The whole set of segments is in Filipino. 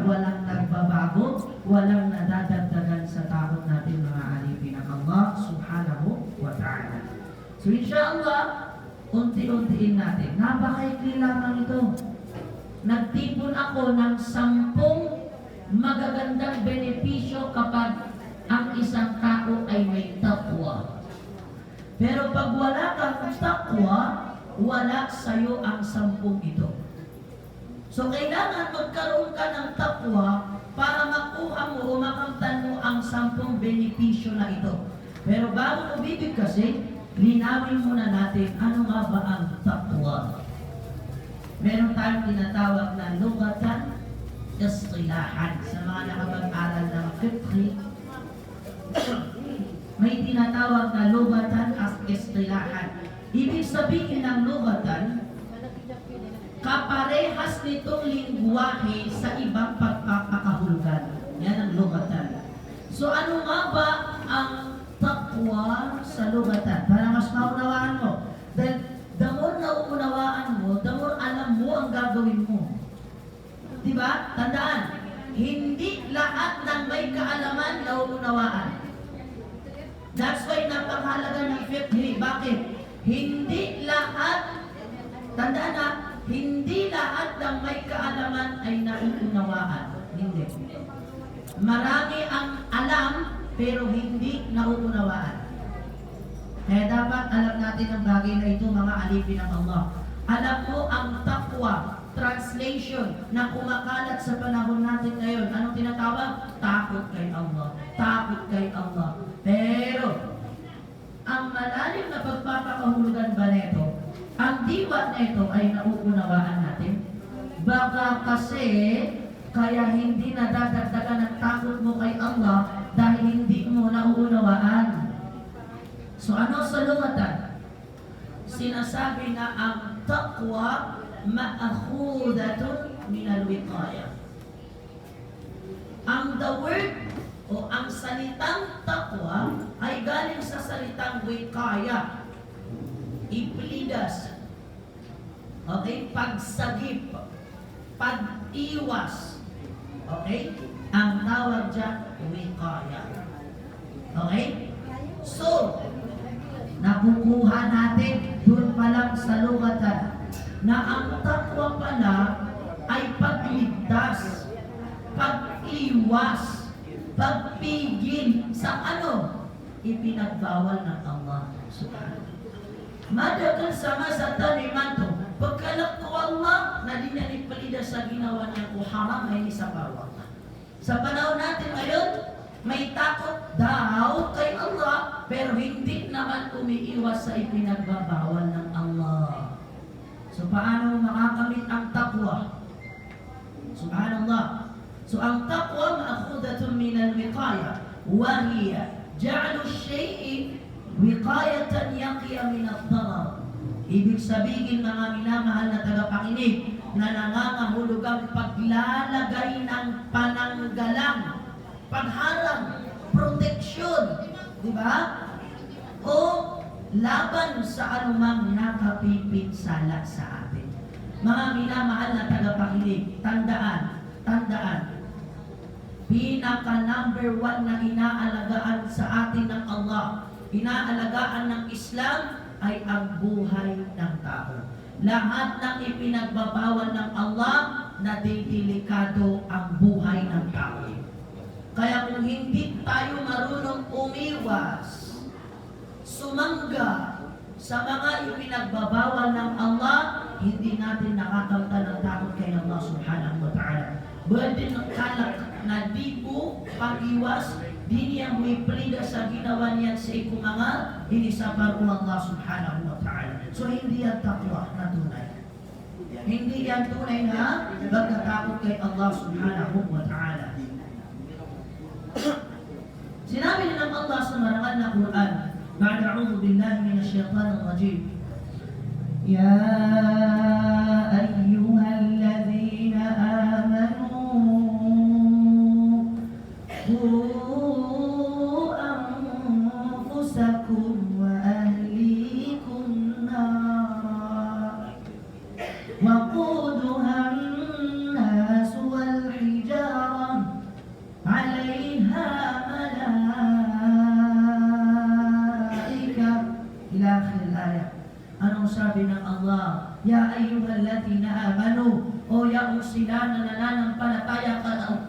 walang nagbabago, walang nadadagdagan sa takot natin mga alipin ng Allah subhanahu wa ta'ala. So inshallah, unti-untiin natin. Napakaikli lamang ito. Nagtipon ako ng 10 magagandang benepisyo kapag ang isang tao ay may taqwa. Pero pag wala kang taqwa, wala sa'yo ang 10 ito. So kailangan magkaroon ka ng taqwa para makuha mo o makamtan mo ang 10 benepisyo na ito. Pero bago umibig kasi, linawin muna natin ano nga ba ang taqwa. Meron tayong tinatawag na lugatan, istilahan. Sa mga nakapag-aral ng fiqh, may tinatawag na lugatan at istilahan. Ibig sabihin ng lugatan, kaparehas nitong lingwahe sa ibang pagpapakahulugan. Yan ang lugatan. So ano nga ba ang taqwa sa lugatan? Para mas maunawaan mo. Dahil the more nauunawaan mo, the more alam mo ang gagawin mo. Diba? Tandaan, hindi lahat ng may kaalaman nauunawaan. That's why napakahalaga ng fiqh. Bakit? Hindi lahat, tandaan na, hindi lahat ng may kaalaman ay nauunawaan. Hindi. Marami ang alam, pero hindi nauunawaan. Kaya dapat alam natin ang bagay na ito, mga alipin ng Allah. Alam mo ang taqwa, translation na kumakalat sa panahon natin ngayon. Anong tinatawag? Takot kay Allah. Takot kay Allah. Pero, ang malalim na pagpapakahulugan ba nito, ang diwa nito ay nauunawaan natin. Baka kasi, kaya hindi nadadagdagan ang takot mo kay Allah dahil hindi mo nauunawaan. So ano sa lugatan? Sinasabi na ang taqwa ma'akhudatun min al-wiqaya. Ang the word o ang salitang taqwa ay galing sa salitang wiqaya. Iplidas. Okay? Pagsagip. Pag-iwas. Okay? Ang tawag dyan, wiqaya. Okay? So, nakukuha natin doon pa lang sa lugatan na ang taqwa pala ay pagligtas, pag-iwas, pagpigil sa ano? Ipinagbawal ng Allah subhanahu. Madagal sama sa taniman to. Pagkalak ko Allah, na di niya nipalida sa ginawa niya ko haram ay isa parwa. Sa panahon natin ngayon, may takot daw kay Allah, pero hindi naman umiiwas sa ipinagbabawal ng Allah. So paano makakamit ang taqwa? Subhanallah. So ang taqwa ma'khudatun min al-wiqaya wa hiya ja'lu ash-shay'i wiqayatan yaqiya min ad-darar. Ibig sabihin, mga minamahal na tagapakinig, na nangangahulugang paglalagay ng pananggalang, pagharang, proteksyon, di ba? O laban sa anumang nakapipinsala sa atin. Mga minamahal na tagapakinig, tandaan, pinaka number 1 na inaalagaan sa atin ng Allah, inaalagaan ng Islam, ay ang buhay ng tao. Lahat ng ipinagbabawal ng Allah, nadidelikado ang buhay ng tao. Kaya kung hindi tayo marunong umiwas, sumangga sa mga ipinagbabawal ng Allah, hindi natin nakakamtan ng takot kay Allah subhanahu wa ta'ala. Pwede ng kalak na di po pag-iwas, di niya huiplida sa ginawa niya sa ikumangal, hindi sa paru Allah subhanahu wa ta'ala. So hindi yan takwa na tunay. Hindi yan tunay na pagkatakot kay Allah subhanahu wa ta'ala. Sinabi din ng Allah sa marangal na Quran, ba'da a'udhu billahi minash shaitanir rajim, Ya ayyuhallazina amanu qu anfusakum wa ahlikum nar waquduha an-nas wal hijara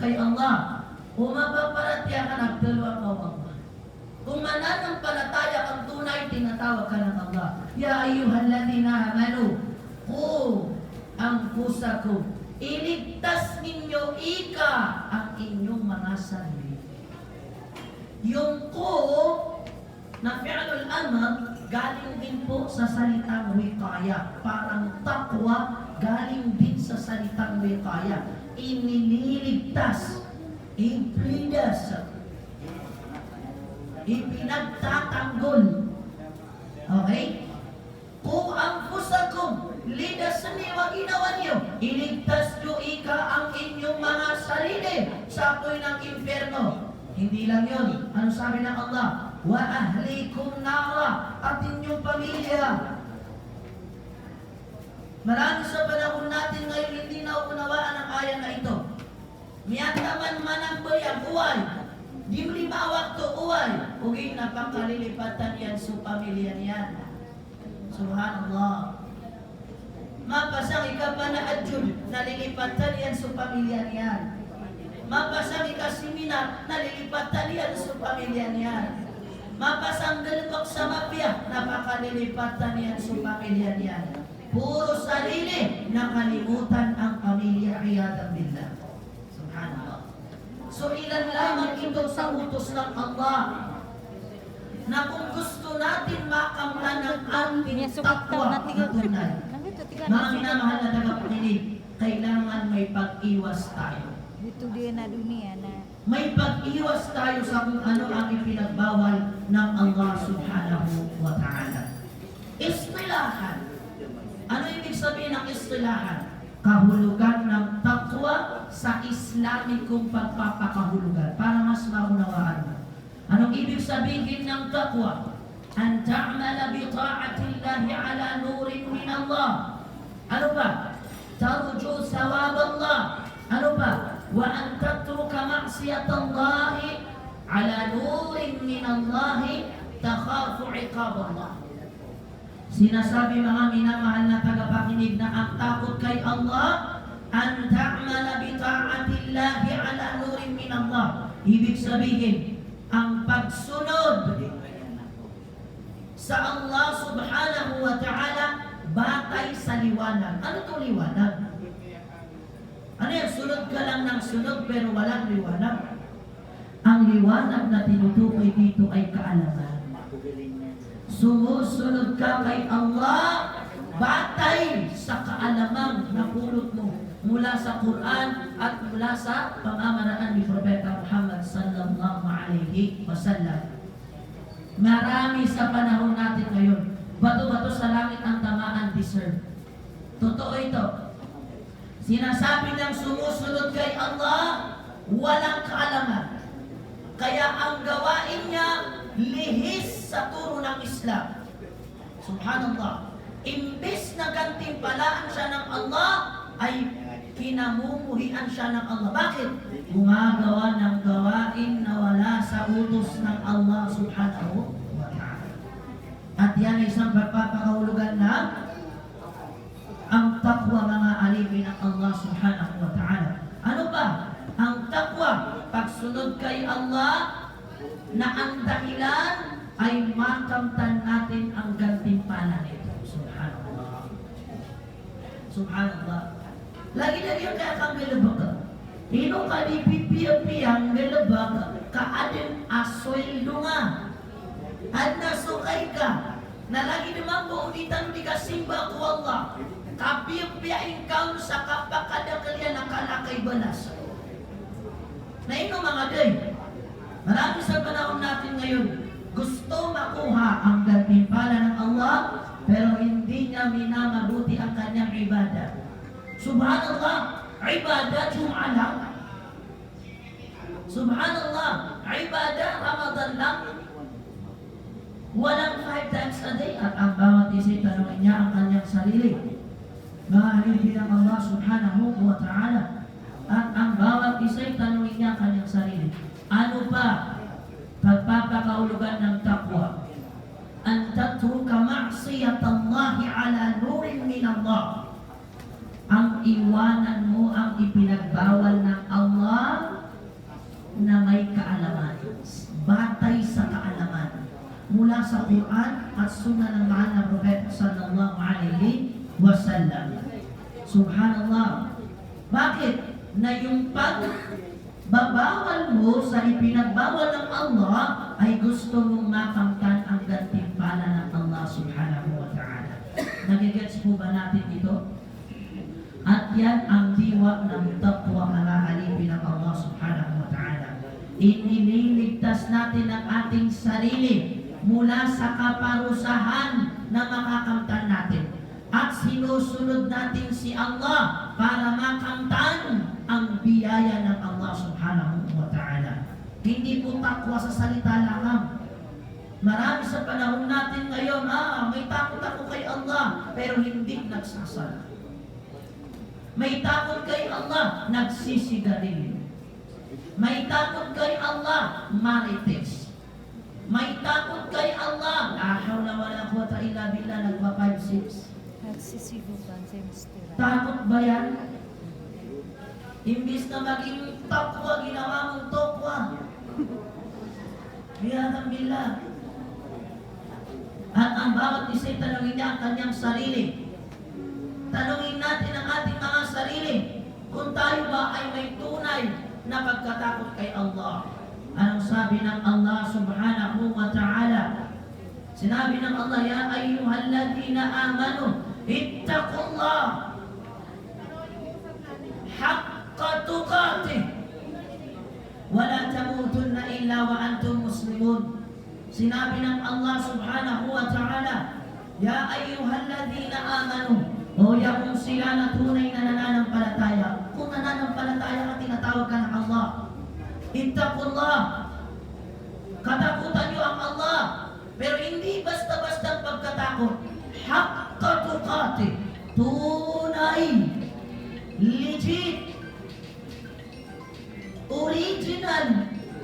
kay Allah. Kung mapaparatya ka, nagdalo ang Allah. Kung mananampalataya kang tunay, tinatawag ka ng Allah. Ya ayyuhalladhina amanu, qu anfusakum. Iligtas ninyo ika ang inyong mga sarili. Yung ko na fi'lul amr, galing din po sa salitang wiqaya. Parang taqwa, galing din sa salitang wiqaya. Inililigtas, iplidas, ipinagtatanggol. Okay? Kung anfusakum, lidas niyo, ginawa niyo, iligtas niyo ika ang inyong mga sarili sa apoy ng impyerno. Hindi lang yun. Ano sabi ng Allah? Wa ahlikum nara, at inyong pamilya. Marami sa panahon natin ngayon hindi nauunawaan ang aya na ito. Miyataman manamboy ang uway. Di mo limawak to uway. Uging napakalilipatan yan sa pamilya niyan. Subhanallah. Mapasang ika pa na adjud, nalilipatan yan sa pamilya niyan. Mapasang ika seminar, nalilipatan yan sa pamilya niyan. Mapasang galibak sa mafia, napakalilipatan yan sa pamilya niyan. Puro sarili, nakalimutan ang pamilya, iyadan billah. Subhanallah. So ilan lamang ito sa utos ng Allah na kung gusto natin makamlan ng ating takwa na tunay. Mga minamahal na tagapakinig, kailangan may pag-iwas tayo. Dito din na dunia na. May pag-iwas tayo sa kung ano ang ipinagbawal ng Allah subhanahu wa ta'ala. Istilahan. Ano ibig sabihin ng istilahan? Kahulugan ng taqwa sa Islamikong pagpapakahulugan. Para mas maunawaan mo. Anong ibig sabihin ng taqwa? An ta'mala bi ta'atillahi ala nurin min Allah. Ano pa? Tarju thawab Allah. Ano pa? Wa an tatruka ma'siyatallahi ala nurin min Allah takhafu iqab Allah. Sinasabi mga minamahal na tagapakinig na ang takot kay Allah, an ta'mala bi ta'atillahi ala nurin min Allah. Ibig sabihin, ang pagsunod sa Allah subhanahu wa ta'ala batay sa liwanag. Ano itong liwanag? Ano yan? Sunod ka lang ng sunod pero walang liwanag. Ang liwanag na tinutukoy dito ay kaalaman. Sumusunod ka kay Allah batay sa kaalamang napulot mo mula sa Quran at mula sa pamamaraan ni Propeta Muhammad sallallahu alaihi wasallam. Marami sa panahon natin ngayon, bato-bato sa langit ang tamaan deserve. Totoo ito. Sinasabi ng sumusunod kay Allah, walang kaalaman. Kaya ang gawain niya, lihis sa turo ng Islam. Subhanallah. Imbis na gantimpalaan siya ng Allah, ay kinamumuhian siya ng Allah. Bakit? Gumagawa ng gawain na wala sa utos ng Allah subhanahu wa ta'ala. At yan ay isang pagpapakahulugan na ang taqwa mga alipin ng Allah subhanahu wa ta'ala. Ano ba? Ang taqwa, pagsunod kay Allah, na ang dahilan ay makamtan natin ang gantimpala nito. Subhanallah. Subhanallah. Lagi na rin kaya kang galabag. Ino ka di pipiyang galabag, kaadin asweldo nga. At nasukay ka, na lagi naman buunitan di kasimba ko Allah. Kapiyang ka sa kapakadakalyan ng kalakay balas. Na ino mga day, marami sa panahon natin ngayon, gusto makuha ang gantimpala ng Allah, pero hindi niya minamabuti ang kanyang ibadah. Subhanallah, ibadah Jum'ah lang. Subhanallah, ibadah Ramadan lang. Walang 5 times a day. At ang bawat isa tanongin niya ang kanyang sarili. Mga halili ng Allah subhanahu wa ta'ala. At ang bawat isa tanongin niya ang kanyang sarili. Ano ba pagpapakahulugan ng taqwa? An tatruka ma'siyatallahi ala nurin min Allah. Ang iwanan mo ang ipinagbawal ng Allah mula sa Quran at Sunnah ng mahal na Propeta sallallahu alaihi wasallam. Subhanallah. Bakit? Na yung pagbabawal mo sa ipinagbawal ng Allah ay gusto mong makamtan ang gantimpala ng Allah subhanahu wa ta'ala. Nagigets po ba natin ito? At yan ang diwa ng taqwa na alipin ng Allah subhanahu wa ta'ala. Inililigtas natin ang ating sarili mula sa kaparusahan na makakamtan natin. At sinusunod natin si Allah para makamtan ang biyaya ng Allah subhanahu wa ta'ala. Hindi po takwa sa salita lamang. Marami sa panahon natin ngayon, may takot ako kay Allah, pero hindi nagsasala. May takot kay Allah, nagsisigarilyo. May takot kay Allah, marites. May takot kay Allah, la hawla wala quwwata illa billah, nagpa 5-6. Nagsisibukan sa mistira. Takot ba yan? Imbis na maging takwa, ginawa mong tokwa. Billah. At ang bawat isa'y tanongin niya ang kanyang sarili. Tanungin natin ang ating mga sarili kung tayo ba ay may tunay na pagkatakot kay Allah. Anong sabi ng Allah subhanahu wa ta'ala? Sinabi ng Allah, ya ayyuhalladhina amanu ittaqullah haqqa tuqatih wa la tamutunna illa wa antum muslimun. Sinabi ng Allah subhanahu wa ta'ala, ya ayyuhalladhina amanu, o yakong sila na tunay na nananampalataya. Kung nananampalataya ka, tinatawag ka ng Allah. Ittaqullah. Katakutan niyo ang Allah. Pero hindi basta-basta pagkatakot. Haqqa tuqatih. Tunay. Legit. Original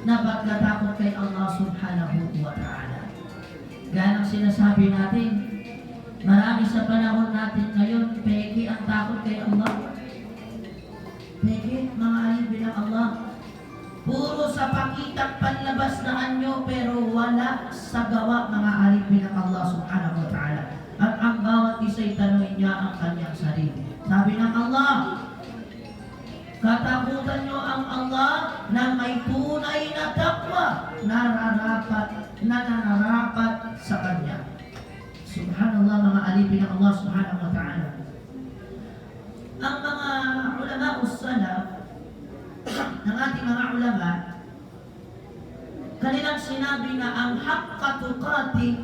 na pagkatakot kay Allah subhanahu wa ta'ala. Gaya ng sinasabi natin, marami sa panahon natin ngayon, peki ang takot kay Allah. Peki, mga alipin ng Allah. Puro sa pakitang panlabas na anyo, pero wala sa gawa, mga alipin ng Allah subhanahu wa ta'ala. At ang bawat isa'y tanungin niya ang kanyang sarili. Sabi ng Allah, katakutan niyo ang Allah na may tunay na takwa na nararapat sa Kanya. Subhanallah, mga alipin ng Allah subhanahu wa ta'ala. Ang mga ulama salaf, ng ating mga ulama, kanilang sinabi na ang haqqa tuqatih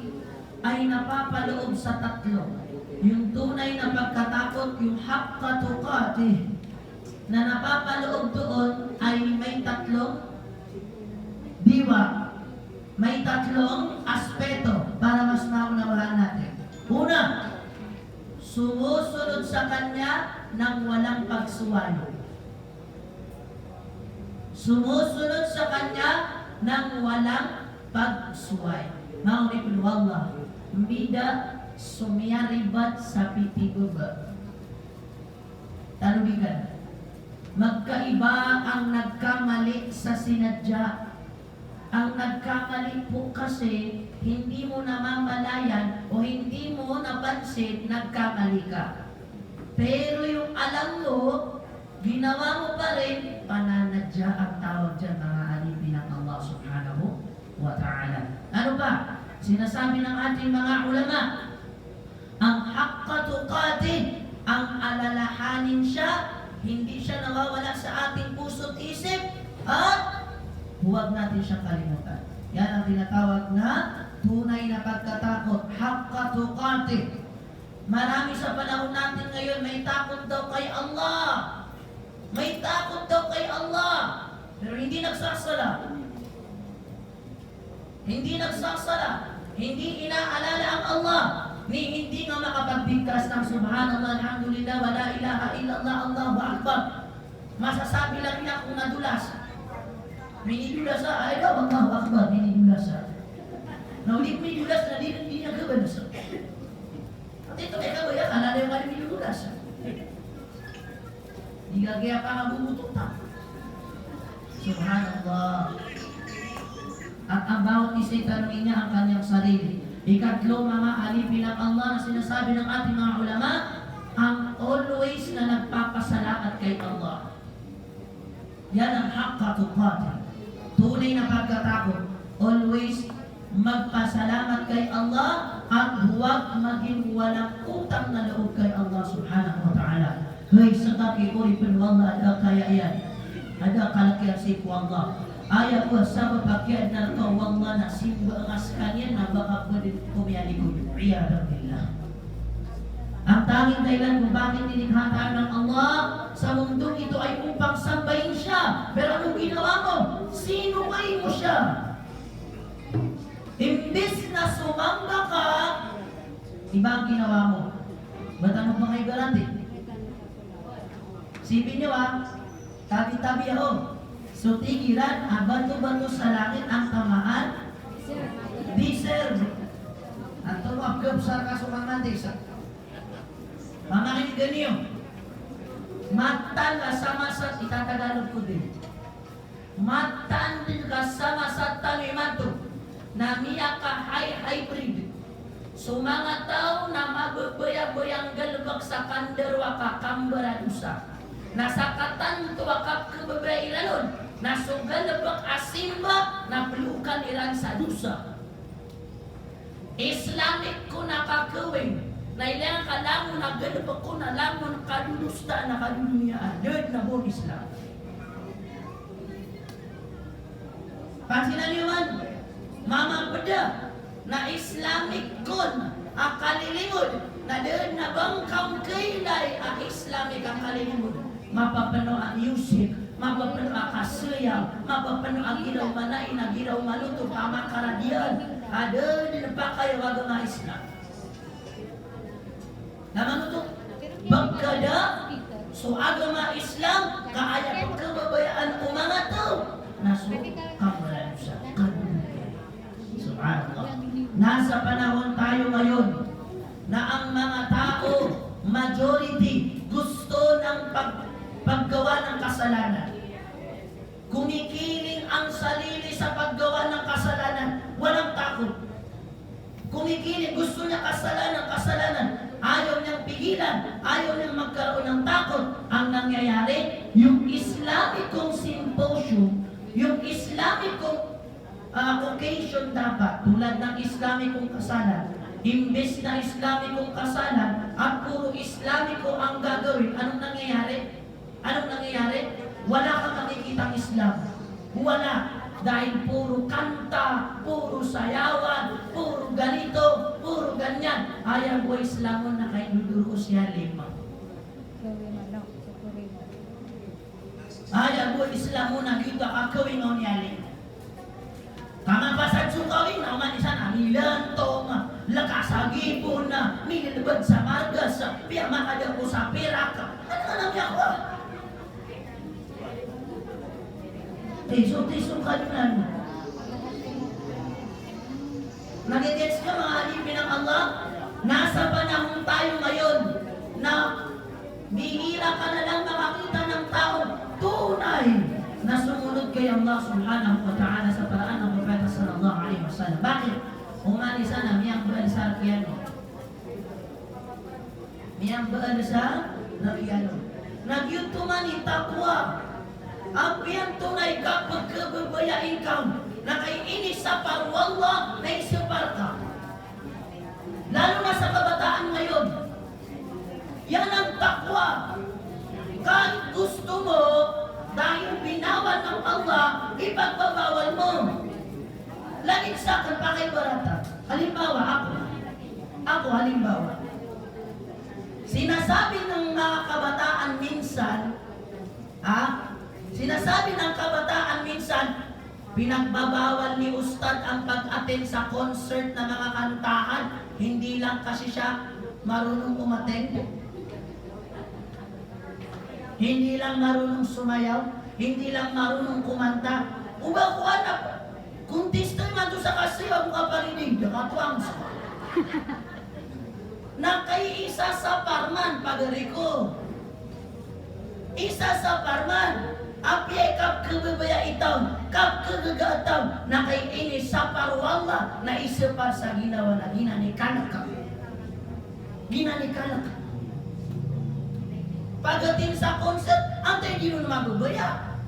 ay napapaloob sa tatlo. Yung tunay na pagkatakot, yung haqqa tuqatih, na napapaloob doon ay may tatlong diwa. May tatlong aspeto para mas maunawaan natin. Una, sumusunod sa Kanya ng walang pagsuway. Sumusunod sa Kanya ng walang pagsuway. Maulipin wallah, bida sumiyaribat sa pitiguba. Talubigan. Magkaiba ang nagkamali sa sinadya. Ang nagkamali po kasi, hindi mo namamalayan o hindi mo napansin, nagkamali ka. Pero yung alam mo, ginawa mo pa rin, pananadya ang tawag dyan, mga alipin ng Allah subhanahu wa ta'ala. Ano ba? Sinasabi ng ating mga ulama, ang haqqa tuqatih, ang alalahanin siya, hindi siya nawawala sa ating puso't isip, at huwag natin siyang kalimutan. Yan ang tinatawag na tunay na pagkatakot, haqqa tuqatih. Marami sa panahon natin ngayon, may takot daw kay Allah. May takot daw kay Allah. Pero hindi nagsasala. Hindi nagsasala. Hindi inaalala ang Allah. Hindi nga makapagbigkas ng subhanallah, alhamdulillah, wala ilaha illallah, Allahu akbar. Masasabi lang niya kung nadulas. Minidulas ay daw, Allahu akbar, minidulas. Naulit minidulas na hindi niya kabalas. At ito kaya kabaya, alala yung kali minidulas. Hindi kaya pa mabubutok na. Subhanallah. at ang bawat isa'y tanungin niya ang kanyang sarili. Ikatlo, mga alipin ng Allah na sinasabi ng ating mga ulama, ang always na nagpapasalamat kay Allah. Yan ang haqqa tuqatih. Tunay na pagkatakot. Always magpasalamat kay Allah at huwag maging walang utang na loob kay Allah subhanahu wa ta'ala. Hay sa kakikuripin wallah ada kaya yan. Ada kalakihan si Allah. Ayat ko sa pagkakyan na ito wallah na simbangas kanyan na baka pwede kumiyali ko. Iyadamillah. Ang tanging dahilan kung bakit nilikha tayo ng Allah sa mundong ito ay upang sambahin siya. Pero anong ginawa mo? Sinuway mo siya. Imbis na sumamba ka, iba ang ginawa mo. Ba't ano pa kayo garanti? Sipin nyo tabi-tabi ako. So tigilan, bato-bato sa langit ang tamaan. Deserve. Ang tumagab sa kasumang sa pamakinig niyo. Matan kasama sa itatagalog ko din. Matan din kasama sa talimato na miya ka hybrid. So mga tao na magbabaya-bayang galbag sa kanderwa ka kambaradusa. Nasa katanto akap kababrailanon. Nasugalabak asimba na pelukan ilan sa dusa. Islamic ko nakakawin. Na ilang kalamon na galbag ko na lamon kadulusta na kaduluniyaan. Derd na buong Islam. Pansinan niyo man, Mama Beda na Islamic kon ang kalilimod na derd na bangkang kailay ang Islamic ang kalilimod. Mapapano ang music, mapapano ang kasayaw, mapapano ang ilaw manain, ang ilaw maluto, pamakaradian. Ada din pa kayo wag mga Islam. Naman ito, bagkada, so agama Islam, kaaya pagkababayaan o mga tao, naso kamalan sa kadunyan. Subhanallah. Nasa panahon tayo ngayon na ang mga tao, majority, gusto ng paggawa ng kasalanan. Kumikiling ang sarili sa paggawa ng kasalanan, walang takot. Kumikiling, gusto niya kasalanan. Ayaw niyang pigilan, ayaw niyang magkaroon ng takot. Ang nangyayari, yung Islamikong symposium, yung Islamikong occasion dapat, tulad ng Islamikong kasalan, imbes na Islamikong kasalan, at puro Islamiko ang gagawin, anong nangyayari? Wala kang nakikitang Islam. Wala. Dahil puro kanta, puro sayawan, puro ganito, puro ganyan. Ayaw ko Islamon na kay nuduro siya lima. Ayaw ko Islamon na dito kakawin o niya lima. Kamapasad sukawin na umanisan ang ilanto, lakasagipon na, nililibad sa margas, piyamakadag ko sa piraka. Ano ka namin ako? Tiso-tiso ka naman. Nagigets nyo mga alipin ng Allah? Nasa panahon tayo ngayon na bihira ka na lang makakita ng tao tunay na sumunod kay Allah subhanahu wa ta'ala sa paraan ng Propeta sallallahu alaihi wasallam. Bakit? Umani sana miyang baal sa piano. Miyang baal sa piano. Nagyutuman ni takwa. Ang piyang tunay kapag kababayain ka na kay inisapar wallah na isapar ka. Lalo na sa kabataan ngayon. Yan ang takwa. Kahit gusto mo, dahil binawan ng Allah, ipagbabawal mo. Laging sa akin pa kay Barata. Halimbawa, ako halimbawa. Sinasabi ng mga kabataan minsan, sinasabi ng kabataan minsan, pinagbabawal ni Ustad ang pag-attend sa concert ng mga kantahan. Hindi lang kasi siya marunong umattend. Hindi lang marunong sumayaw. Hindi lang marunong kumanta. Uba ko anak, kung tistoy man doon sa kasiyaw mo kaparinig, nakatuwang sa na kay isa sa parman, pagari ko. Isa sa parman. Api kap kebebaya itaw, kap kegagataw, na kay ini sa parwala na isapar sa ginawa na ginanikalak ka. Ginanikalak ka. Pagdating sa concert, antay di mo na mabubaya.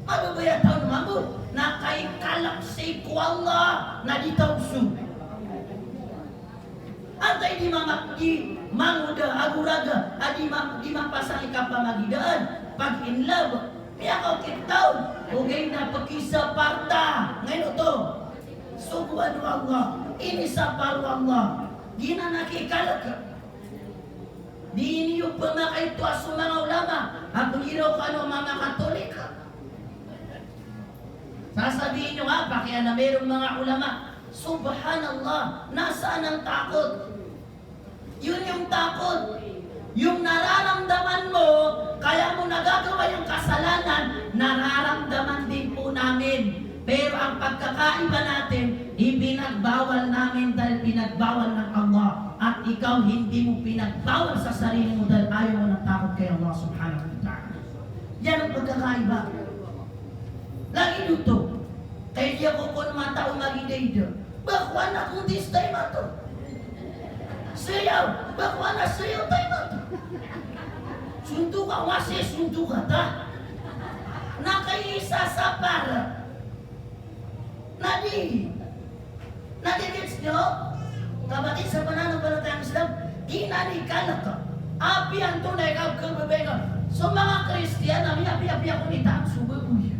Mabubaya tao na mabu, na kay kalak sa ikwala na ditawsu. Antay di manguda aguraga, di mapasang ikapamagidaan, pag in love, kaya ako kitaw, ugay na pagkisa parta. Ngayon ito, subuan mo Allah, inisaparu Allah, ginanakikalak ka. Di niyo pamakaito sa mga ulama, at giraw ka ng mga Katolika. Sasabihin nyo nga, kaya na mayroong mga ulama, subhanallah, nasaan ang takot? Yun yung takot. Yung nararamdaman mo, kaya mo nagagawa yung kasalanan, nararamdaman din po namin. Pero ang pagkakaiba natin, ipinagbawal namin dahil pinagbawal ng Allah. At ikaw hindi mo pinagbawal sa sarili mo dahil ayaw mo ng takot kay Allah subhanahu wa ta'ala. Yan ang pagkakaiba. Lagi dito, kaya di ako kung mga tao mag-idaydo. Bakwa na kung this time ato. Sayaw, bakwa na sayaw tayo ato. Sunto ka, wasi sunto ka ta. Nakaisa sa para. Nadi-gets nyo? Kapatid sa pananampalatayang Islam, ginanikalak ka. Api ang tunay ka kababay. So mga Kristiyan, api-api ako ni Taang subabuy.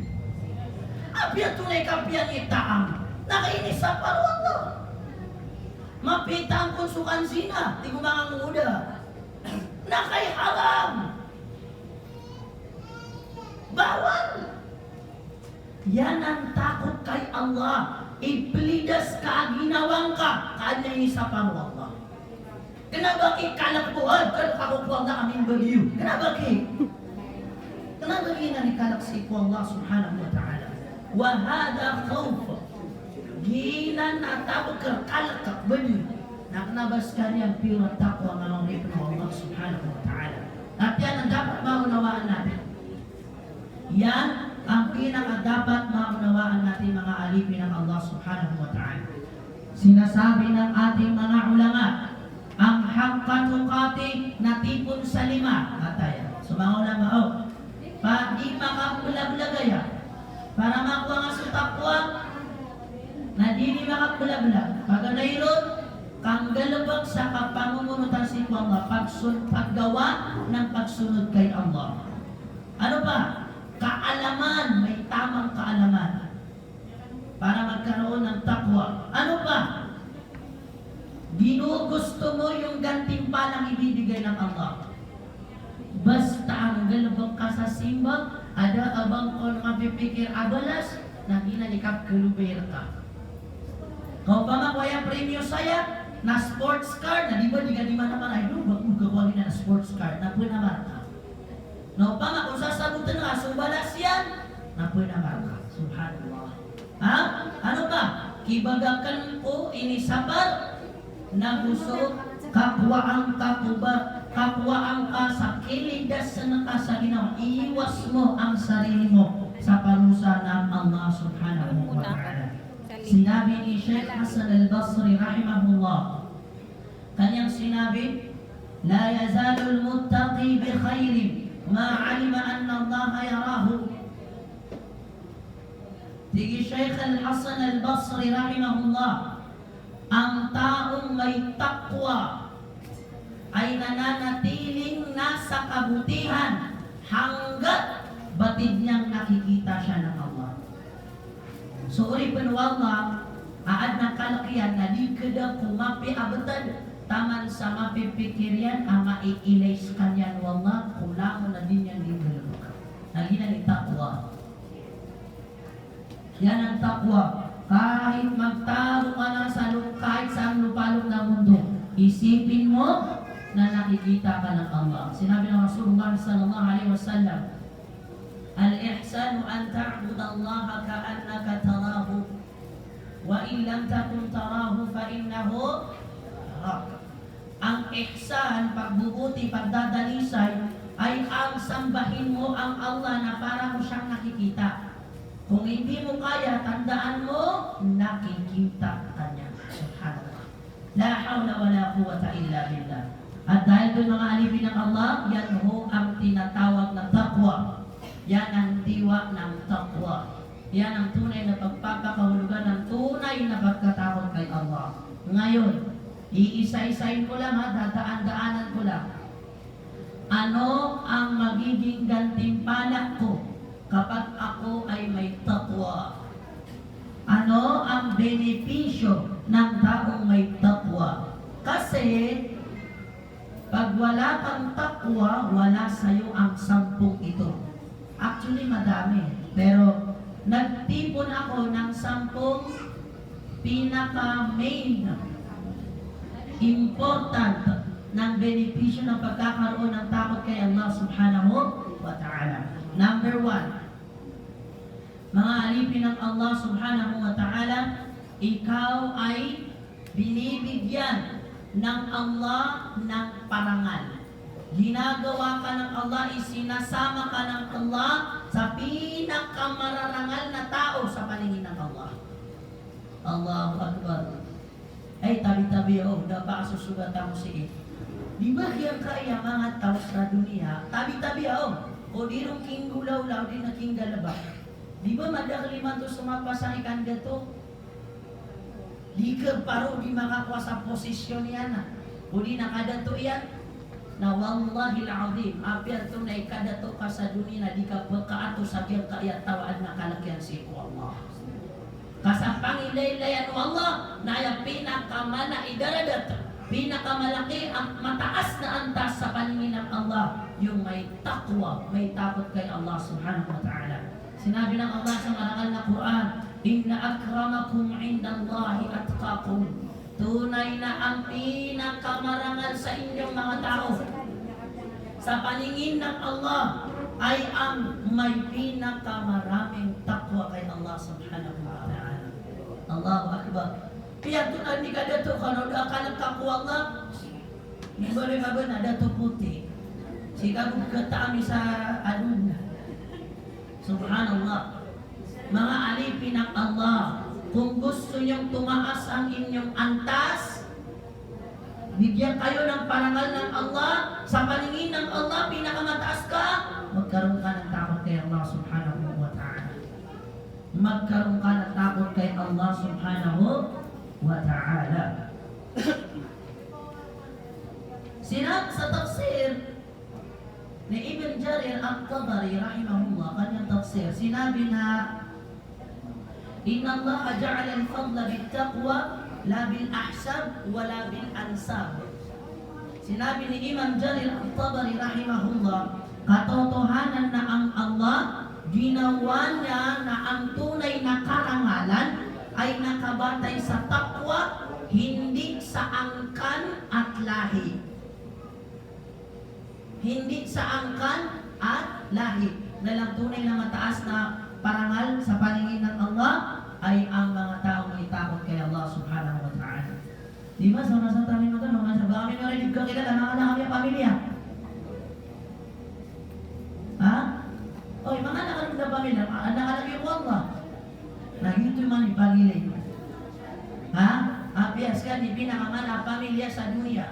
Api ang tunay ka piyan ni Taang. Nakainis sa paruan no. Mapita ang konsukan sina, di ko mga muda. Nakay haram. Bawal. Yan ang takot kay Allah. Iplidas ka, ginawang ka, kanya ni sa paruan Allah. Kenapa kalakpuan? Kalakpuan na aming baliw. Kenapa na nikalak si Allah subhanahu wa ta'ala? Wahada khawf. Ginan na tawag ka kalak baliw. Naknabas ka niya ang pure takwa ng mga Allah subhanahu wa ta'ala. At yan ang dapat maunawaan natin. Yan ang pinaka dapat maunawaan natin mga alipin ng Allah subhanahu wa ta'ala. Sinasabi ng ating mga ulama, ang hangkatukati na tipon sa 5. Ataya. So mga ulama, di makapulaglagaya para makuha nga sa takwa na di makapulaglag. Pagkanayron, kang galabag sa kapangumunutan si Allah, paggawa ng pagsunod kay Allah. Ano pa? Kaalaman, may tamang kaalaman para magkaroon ng takwa. Ano pa? Ginugusto mo yung gantimpalang ibibigay ng Allah. Basta ang galabang ka sa simba, ada abang kon mapipikir abalas, na ginanikap kalubayar ka. Kau pa makuha premyo saya, na sports car, na di ba di man naman ay bakul gawagin na sports car, na po na marka. No pa nga, kung sasagutin nga, sumbalas yan, na po na marka. Subhanallah. Ha? Ano pa? Kibagakan ko inisabar, na gusto kapwaang kapwaang ka sa kilidas sa nakasa ginawa. Iiwas mo ang sarili mo sa parusa ng Allah subhanahu wa ta'ala. Sinabi ni Sheikh Hasan al-Basri rahimahullah, kanyang sinabi, la yazalu al-muttaqi bi khairin ma alima anna Allah yarahu. Sige Sheikh al-Hasan al-Basri rahimahullah, ang taong may takwa ay nananatiling nasa kabutihan hanggat batid niyang nakikita siya ng Allah. So uri penwala aad na kalakihan na di kada kumapi abatan taman sa mapipikirian ang maiilays kanyan wallah kulang na din yan din galabak. Nagina ni takwa. Yan ang takwa. Kahit magtaro ka na sa kahit sa lupalong na mundo, isipin mo na nakikita ka ng Allah. Sinabi ng Rasulullah sallallahu alaihi wasallam, al-ihsanu an ta'bud Allah ka'annaka tarahu wa in lam takun tarahu fa innahu yarak. Ang ihsan, pagbubuti, pagdadalisay, ay ang sambahin mo ang Allah na para mo siyang nakikita. Kung hindi mo kaya, tandaan mo, nakikita ka niya. Subhanallah. La hawla wa la quwwata illa billah. At dahil doon mga alipin ng Allah, yan ho ang tinatawag na taqwa. Yan ang diwa ng taqwa. Yan ang tunay na pagpapakahulugan ng tunay na pagkatakot kay Allah. Ngayon, iisa-isahin ko lang ha, dadaan-daanan ko lang. Ano ang magiging gantimpala ko kapag ako ay may taqwa? Ano ang benepisyo ng taong may taqwa? Kasi, pag wala kang taqwa, wala sa'yo ang 10 ito. Actually, madami. Pero, nagtipon ako ng 10 pinaka-main important ng benepisyo ng pagkakaroon ng takot kay Allah subhanahu wa ta'ala. Number 1, mga alipin ng Allah subhanahu wa ta'ala, ikaw ay binibigyan ng Allah ng parangal. Ginagawa ka ng Allah, isinasama ka ng Allah sa pinakamararangal na tao sa paningin ng Allah. Allahu Akbar. Ay, tabi-tabi ako, dapat susugatan mo sige. Di ba kaya kaya mga tao sa dunia, tabi-tabi ako, o di rong king gulaw-law, di na king galaba. Di ba madakliman to sumapasang ikan gato? Di ka paro, di makakuha sa posisyon yan. O di nakadato yan. Na wallahi al-azim, apir to na ikadato ka sa dunia, di ka pagkaato sa biyang kaya tawad na kalakyan si Allah. Kasapang ilaylayan mo Allah, na yung pinakamana idaradat, pinakamalaki ang mataas na antas sa paningin ng Allah, yung may takwa, may takot kay Allah subhanahu wa ta'ala. Sinabi ng Allah sa marangal na Quran, inna akramakum indallahi atqakum. Tunay na ang pinakamarangal sa inyong mga tao sa paningin ng Allah ay ang may pinakamaraming takwa kay Allah subhanahu wa ta'ala. Allahu Akbar. Kaya ito na hindi ka dato ka nagtakwa Allah. Hindi ba rin ka ba na dato puti? Sika magkataami sa alun. Subhanallah. Mga alipin ng Allah, kung gusto niyong tumaas ang inyong antas, bigyan kayo ng parangal ng Allah, sa paningin ng Allah, pinakamataas ka, magkaroon ka ng takot kay Allah subhanahu wa ta'ala. Magkaroon ka ng takot kay Allah subhanahu wa ta'ala. Sinab sa tafsir ni Ibn Jarir al-Tabari rahimahullah, kanyang tafsir, sinabi na Inna Allah ja'ala al-fadla bil-taqwa la bil-ahsab wa la bil-ansab. Sinabi ni Imam Jarir al-Tabari rahimahullah, katotohanan na ang Allah, ginawa niya na ang tunay na karangalan ay nakabatay sa taqwa, hindi sa angkan at lahi. Hindi sa angkan at lahi. Dahil ang tunay na mataas na parangal sa paningin ng Allah ay ang mga taong may takot kay Allah subhanahu wa ta'ala. Di ba sa nasa tamin mo ito, mga sabi kami na rin, kakilala, mga anak kami ang pamilya. Ha? Oy, mga anak kami na pamilya, anak kami yung Allah. Nagito man ipagilay. Ha? Apias ka, di pinakamana pamilya sa dunia.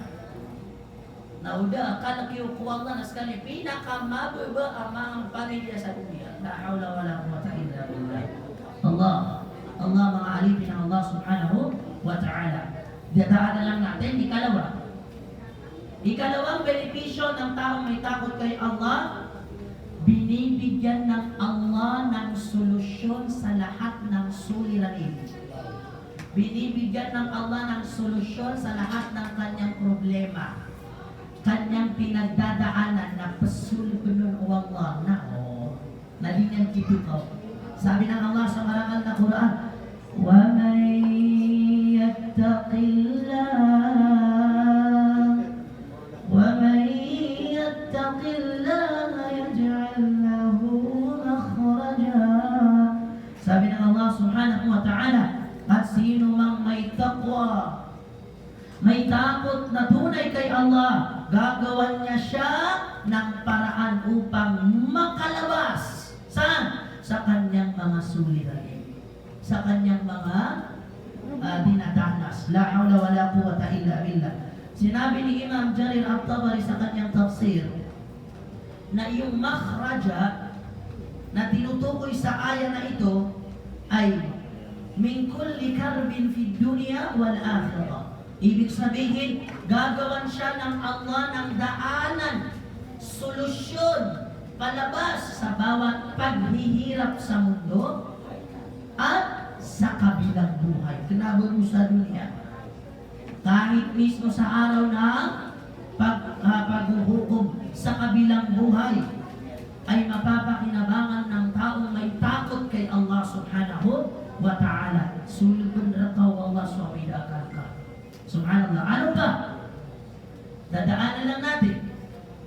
Nauda, kalaki yung Allah na sekali, pinakamababa ang mga pamilya sa dunia. La hawla wa la quwwata illa billah. Allah mga alipin ng Allah subhanahu wa ta'ala. Dadaan na lang natin, ikalawang benepisyo ng taong may takot kay Allah, binibigyan ng Allah ng solusyon sa lahat ng suliranin. Binibigyan ng Allah ng solusyon sa lahat ng kanyang problema, kanyang pinagdadaanan na pasulubunun o Allah na nalinyang kito ko. Sabi ng Allah sa marangal na Quran, وَمَنْ يَتَّقِ اللَّهَ يَجْعَلْ لَهُ مَخْرَجًا. Sabi ng Allah subhanahu wa ta'ala, at sino mang may taqwa, may takot na tunay kay Allah, gagawan niya siya ng paraan upang makalabas saan? Sa kanyang mga suliranin, sa kanyang mga dinadanas. La hawla wala quwwata illa billah. Sinabi ni Imam Jarir at-Tabari sa kanyang tafsir na yung makhraja na tinutukoy sa aya na ito ay min kulli karbin fid dunya wal akhirah. Ibig sabihin, gagawan siya ng Allah ng daanan, solusyon, palabas sa bawat paghihirap sa mundo at sa kabilang buhay. Kinabalo sa dunya. Kahit mismo sa araw ng paghuhukom sa kabilang buhay, ay mapapakinabangan ng taong may takot kay Allah subhanahu wa ta'ala. Sulubun rakaw Allah swamidakal ka. Subhanallah. Ano ba? Dadaanan lang natin.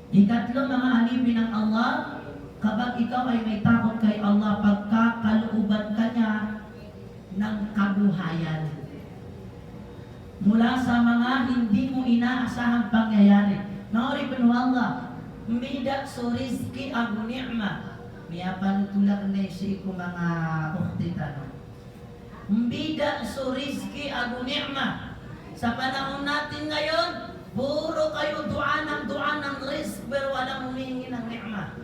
Ikatlo, mga alipin ng Allah, kapag ikaw ay may takot kay Allah, pagkakalooban ka niya ng kabuhayan mula sa mga hindi mo inaasahang pangyayari. Nauripin mo Allah, mida so rizki ang ni'ma. Miya panutulak na isi ko mga uktita. Mida so rizki ang ni'ma. Sa panahon natin ngayon, puro kayo dua ng rizk, pero walang humingi ng ni'ma.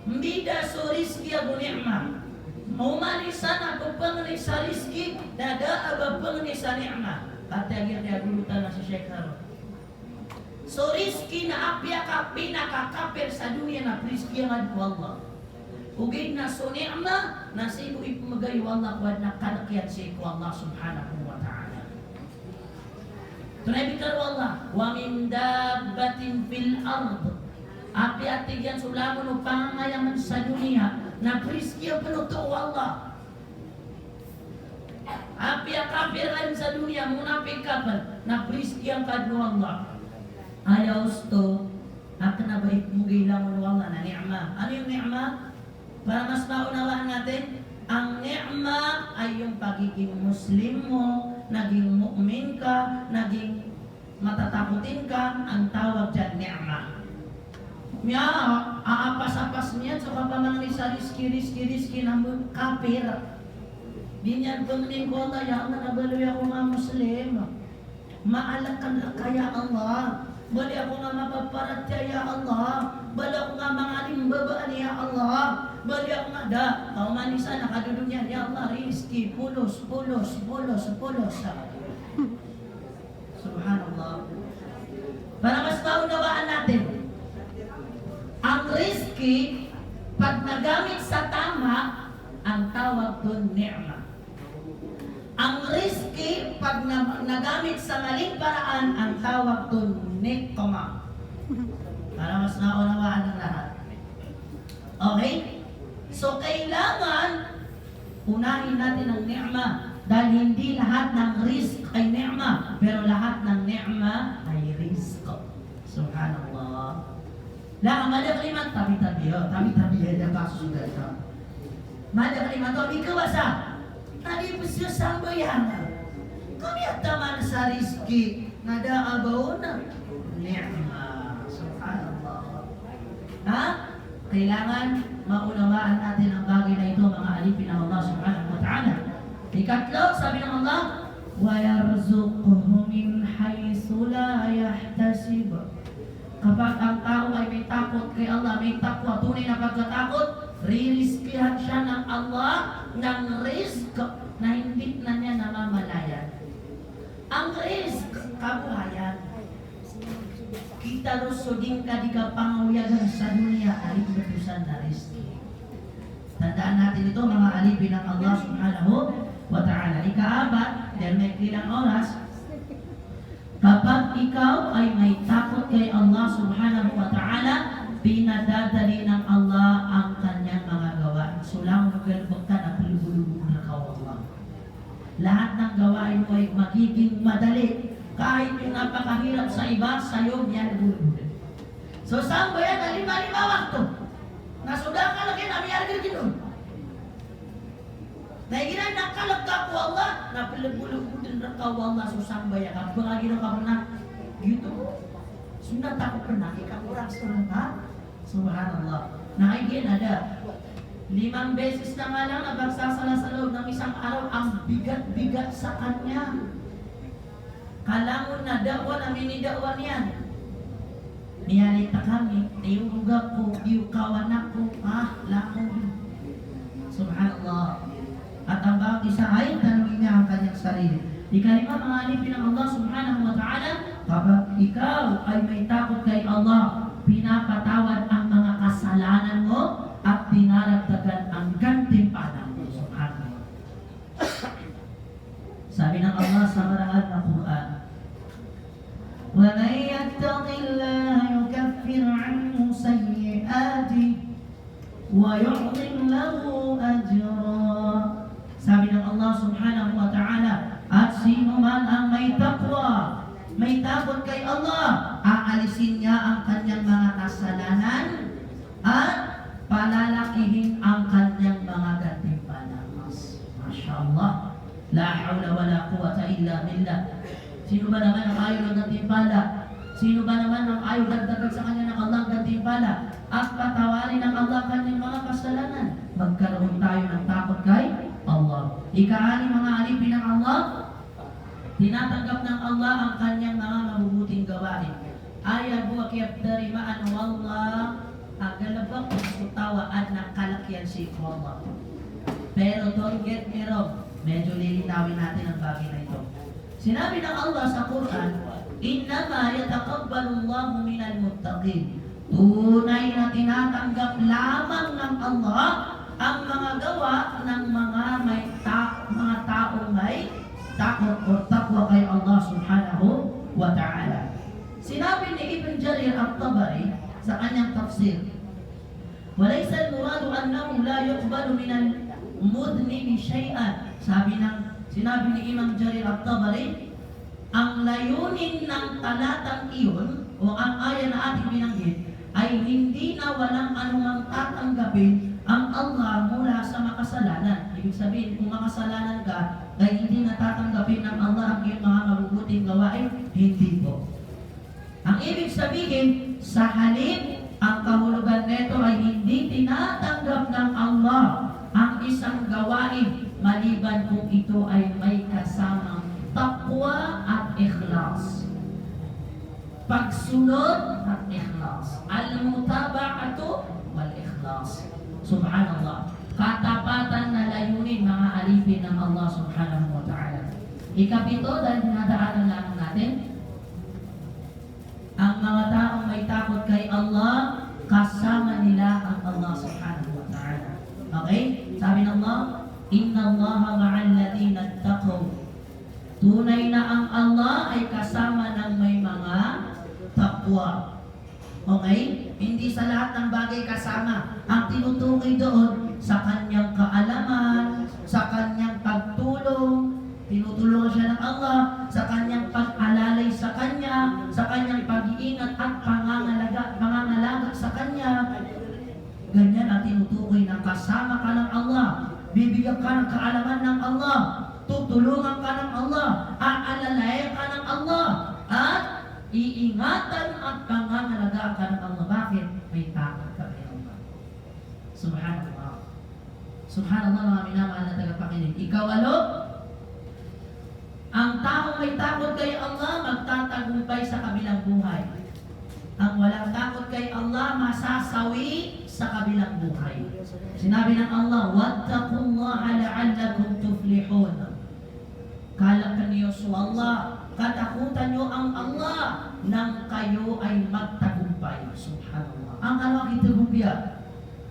Mida so rizki ang ni'ma. Umalisan ako pangani sa rizki, nagaaba pangani sa ni'ma. Katagir niya gulutan na si Sheikh Haro. So rizki na apya ka pinakakapir sa dunia na rizki ang Allah. Ugin na so ni'ma, nasigo ipumagay Allah kuwad na kanakiyan si Allah subhanahu wa ta'ala. Tunay Allah, wa min dabbatin fil ard. Api-ati yan sulamon o pangangayaman sa dunia na rizki ang penuto Allah. Api-akapiran sa dunia, munapik kapal na rizki ang kadno Allah. Ayaw sto, akan na ba ipumugay lang mo Allah na ni'ma. Ano yung ni'ma? Para mas maunawaan natin, ang ni'ma ay yung pagiging Muslim mo, naging mu'min ka, naging matatakutin ka, ang tawag dyan ni'ma. Miya, aapas-apas niya, so kapamang sa riski ng kapir. Di niyan panginin ko Allah, ya Allah, nabaloy ako nga Muslim. Maalakan na kaya Allah. Bali ako nga mapaparatya ya Allah. Bali ako nga mga limbabaan ya Allah. Bali ako nga da. Kaumanisa nakadudunyan ya Allah. Rizki, pulos. Subhanallah. Para mas maunawaan natin, ang rizki, pag nagamit sa tama, ang tawag doon ni'ma. Ang rizki, pag nagamit sa maling paraan, ang tawag doon nikma. Para mas naunawaan ng lahat. Okay? So, kailangan unahin natin ang ni'ma. Dahil hindi lahat ng rizk ay ni'ma, pero lahat ng ni'ma ay rizk. Subhanallah. Mada kalimat tabi-tabi ya kasus sudah itu. Mada kalimat tabi kewasa. Tadi pesio sambayan. Kami ataman sa rizki nada abauna ni'ma. Subhanallah. Ha? Kailangan maunawaan natin ang bagay na ito, mga alipin ng Allah subhanahu wa ta'ala. Ikatlo, sabi ng Allah, wa yarzuquhu min haythu la yahtasib. Kapag ang tao ay may takot kay Allah, may takwa, tunay na pagkatakot, ririskihan siya ng Allah ng risk na hindi na niya namamalayan. Ang risk, kabuhayan. Kita rusudin ka di ka pangawiyagan sa dunia, alip betusan na risk. Tandaan natin ito, mga alipin ng Allah subhanahu wa ta'ala. Ikaapat, dahil may kilang oras, kapag ikaw ay may takot kay Allah subhanahu wa ta'ala, pinadadali ng Allah ang kanyang mga gawain. So lang magalbog ka na pulubulubog na Allah. Lahat ng gawain mo ay magiging madali. Kahit yung napakahirap sa iba, sa'yo yan bulubulubog. So saan ba yan? Lima-lima wakto. Nasudah ka lagi na miyargir ginoon. Nahiginan nakalag ka ko Allah, napilagulog din na ka Allah, so saan ba yan? Kapag ginoon ka na, gitu. Sunat ako pernah, ikakurang sunat ha? Subhanallah. Naigin ada 5 beses na nga lang nabagsasala sa loob ng isang araw, ang bigat-bigat sa kanya. Kalangon na dakwa na minidakwan yan. Niyalita kami, tiyuruga ko, iyukawan ako, lakon. Subhanallah. At ang bawat isa ay tanongin niya ang kanyang sarili. Ikalima, mga alipin ng Allah subhanahu wa ta'ala, kapag ikaw ay may takot kay Allah, pinapatawad ang mga kasalanan mo at dinaragdagan ang gantimpala mo. Subhanallah. Sabi ng Allah sa marangal na Quran, وَمَنْ يَتَّقِ اللَّهَ يُكَفِّرْ عَنْهُ سَيِّئَاتِهِ وَيُعْظِمْ لَهُ أَجْرًا. Sabi ng Allah subhanahu wa ta'ala, at sino man ang may takwa, may takot kay Allah, aalisin niya ang kanyang mga kasalanan at palalakihin ang kanyang mga gantimpala. Masya Allah. La hawla wa la quwwata illa billah. Sino ba naman ang ayaw ng gantimpala? Sino ba naman ang ayaw dagdagan sa kanya ng Allah ang gantimpala? At patawarin ng Allah kanyang mga kasalanan. Magkaroon tayo ng takot kay Allah. Ika-6, mga alipin ng Allah, tinatanggap ng Allah ang kanyang mga mabubuting gawain. Ayaw buwak dari maan wallah agalabak kutawaan ng kalakyan si Allah. Pero don't get me wrong, medyo lilinawin natin ang bagay na ito. Sinabi ng Allah sa Quran, innama yataqabbalu Allahu minal muttaqin. Tunay na tinatanggap lamang ng Allah ang mga gawa ng mga taong may takot o takwa kay Allah subhanahu wa ta'ala. Sinabi ni Ibn Jarir al-Tabari sa kanyang tafsir, walaysa al-muradu annahu la yuqbalu min al-mudhnibi shay'an. Sinabi ni Imam Jarir al-Tabari, ang layunin ng talatang iyon o ang aya na ating binanggit ay hindi na walang anumang tatanggapin ang Allah mula sa makasalanan. Ibig sabihin, kung makasalanan ka, ay hindi natatanggapin ng Allah ang iyong mga mabubuting gawain, hindi po. Ang ibig sabihin, sa halip, ang kahulugan nito ay hindi tinatanggap ng Allah ang isang gawain maliban kung ito ay may kasamang taqwa at ikhlas. Pagsunod at ikhlas. Al-mutaba'atu wal-ikhlas. Subhanallah. Katapatan na layunin, mga alipin ng Allah subhanahu wa ta'ala. Ikapito, dahil dinadaanan lang natin, ang mga taong may takot kay Allah, kasama nila ang Allah subhanahu wa ta'ala. Okay? Sabi ng Allah, inna Allaha ma'al ladhina ttaqaw. Tunay na ang Allah ay kasama ng may mga takwa. Okay? Hindi sa lahat ng bagay kasama. Ang tinutukoy doon sa kanyang kaalaman, sa kanyang pagtulong, tinutulungan siya ng Allah, sa kanyang pag-alalay sa kanya, sa kanyang pag-iingat at pangangalaga sa kanya. Ganyan ang tinutukoy na kasama ka ng Allah, bibigyan ka ng kaalaman ng Allah, tutulungan ka ng Allah, aalalayan ka ng Allah, at iingatan at pangangalagaan ka ng Allah. Bakit? May takot ka kay Allah. Subhanallah. Subhanallah, mga minamahal na tagapakinig. Ikawalo, ang taong may takot kay Allah, magtatagumpay sa kabilang buhay. Ang walang takot kay Allah, masasawi sa kabilang buhay. Sinabi ng Allah, wattaqullaha la'allakum tuflihun. Kalak niyo sa Allah, katakutan niyo ang Allah nang kayo ay magtagumpay. Subhanallah. Ang kalawang itagumpya.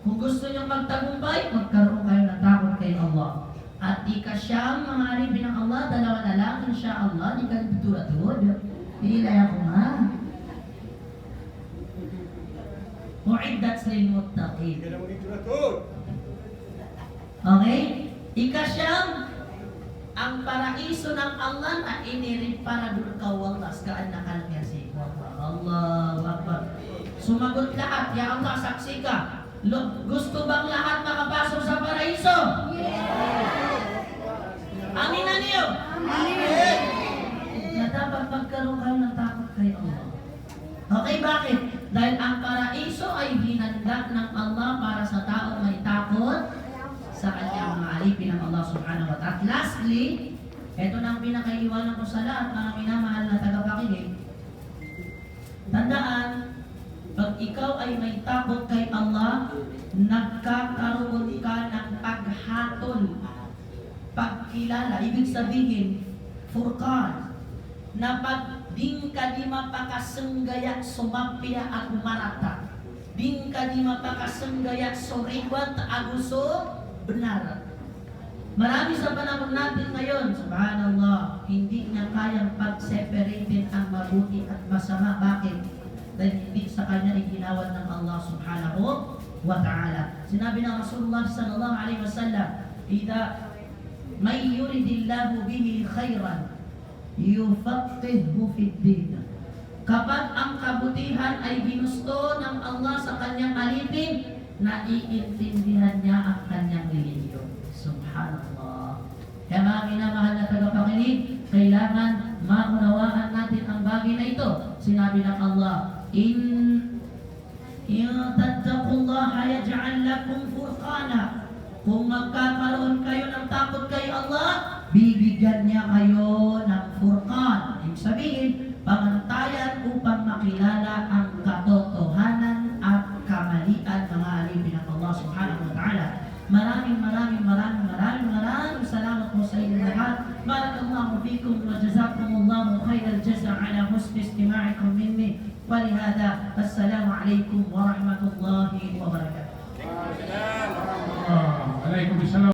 Kung gusto niyo magtagumpay, magkaroon kayo ng takot kay Allah. At ikasyam, mga alipin ng Allah, dalawa na lang, insyaallah, di ka tutulad-tulad. Ilay ako nga. Mu'iddat lil muttaqin. Okay? Ikasyam, ang paraiso ng Allah na inirip para dulkawalas kaan na kalmiyasi. Allahu Akbar. Sumagot lahat, ya Allah, saksi ka. Gusto bang lahat makapasok sa paraiso? Amin na niyo? Amin! Na dapat magkaroon kayo ng takot kay Allah. Okay? ang mga alipin ng Allah subhanahu wa ta'ala. At lastly, ito na ang pinakaiwanan ko sa lahat ng minamahal na tagapakinig. Tandaan, pag ikaw ay may takot kay Allah, nagkakaroon ka ng paghatol, pagkilala, ibig sabihin, furqan, na pag din ka di mapakasenggaya sumapya at marata, din ka di mapakasenggaya suriwat aguso benar. Marami sa panahon natin ngayon, subhanallah, hindi niya kayang pag-separatein ang mabuti at masama. Bakit? Dahil hindi sa kanya iginawad ng Allah subhanahu wa ta'ala. Sinabi ng Rasulullah sallallahu alaihi wasallam, "Idza may yuridillahu bihi khairan, yufaqqihhu fid din." Kapag ang kabutihan ay ginusto ng Allah sa kanyang alipin, naiintindihan niya ang kanyang relihiyon. Subhanallah. Kaya mga minamahal na tagapakinig, kailangan maunawaan natin ang bagay na ito. Sinabi ng Allah, In tattaqullaha yaj'al lakum furqana. Kung magkakaroon kayo ng takot kay Allah, bibigyan niya kayo ng furqan. Ibig sabihin, pamantayan upang makilala ang katotohanan at kamalian mga alipin ng Allah subhanahu wa ta'ala. Maraming salamat po sa inyong lahat. Barakallahu fikum wa jazakumullahu khairal jaza ala husni istima'ikum minni. Walihada, assalamu alaikum warahmatullahi wabarakatuh. Waalaikumsalam.